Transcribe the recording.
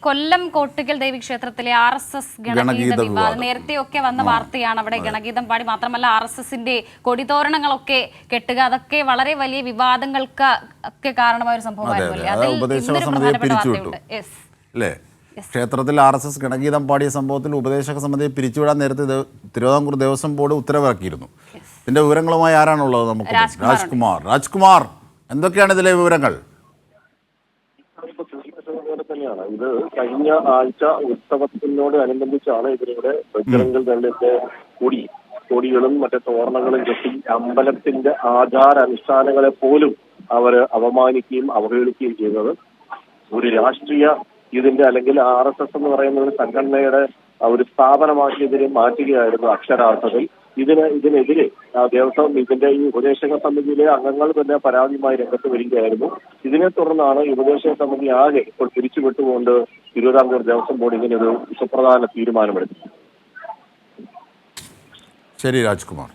കൊല്ലം കോട്ടുകൽ ദേവി ക്ഷേത്രത്തിലെ RSS ഗണഗീത വിവാദം നേരത്തെയൊക്കെ വന്ന വാർത്തയാണ്. അവിടെ ഗണഗീതം പാടി മാത്രമല്ല RSSന്റെ കൊടിതോരണങ്ങളൊക്കെ കെട്ടുക, അതൊക്കെ വളരെ വലിയ വിവാദങ്ങൾക്ക് ഒക്കെ കാരണമായ ഒരു സംഭവമായിരുന്നു. ക്ഷേത്രത്തിൽ RSS ഗണഗീതം പാടിയ സംഭവത്തിൽ ഉപദേശക സമിതിയെ പിരിച്ചുവിടാൻ നേരത്തെ തിരുവിതാംകൂർ ദേവസ്വം ബോർഡ് ഉത്തരവിറക്കിയിരുന്നു. ഇതിന്റെ വിവരങ്ങളുമായി ആരാണുള്ളത്? നമുക്ക് രാജ്കുമാർ, എന്തൊക്കെയാണ് ഇതിലെ വിവരങ്ങൾ? തന്നെയാണ് ഇത് കഴിഞ്ഞ ആഴ്ച ഉത്സവത്തിനോട് അനുബന്ധിച്ചാണ് ഇതിലൂടെ ബജ്രംഗൽ ദളിന്റെ കൊടികളും മറ്റു തോരണങ്ങളും കെട്ടി അമ്പലത്തിന്റെ ആചാരാനുഷ്ഠാനങ്ങളെ പോലും അവര് അപമാനിക്കുകയും അവഹേളിക്കുകയും ചെയ്യുന്നത് ഒരു രാഷ്ട്രീയ ഇതിന്റെ അല്ലെങ്കിൽ RSS എന്ന് പറയുന്ന ഒരു സംഘടനയുടെ ഒരു സ്ഥാപനമാക്കി ഇതിനെ മാറ്റുകയായിരുന്നു അക്ഷരാർത്ഥത്തിൽ. ഇതിനെതിരെ ദേവസ്വം ഇതിന്റെ ഈ ഉപദേശക സമിതിയിലെ അംഗങ്ങൾ തന്നെ പരാതിയുമായി രംഗത്ത് വരികയായിരുന്നു. ഇതിനെ തുടർന്നാണ് ഈ ഉപദേശക സമിതി ആകെ ഇപ്പോൾ പിരിച്ചുവിട്ടുകൊണ്ട് തിരുവിതാംകൂർ ദേവസ്വം ബോർഡ് ഇങ്ങനെ ഒരു സുപ്രധാന തീരുമാനമെടുത്തു. ശരി രാജ്കുമാർ.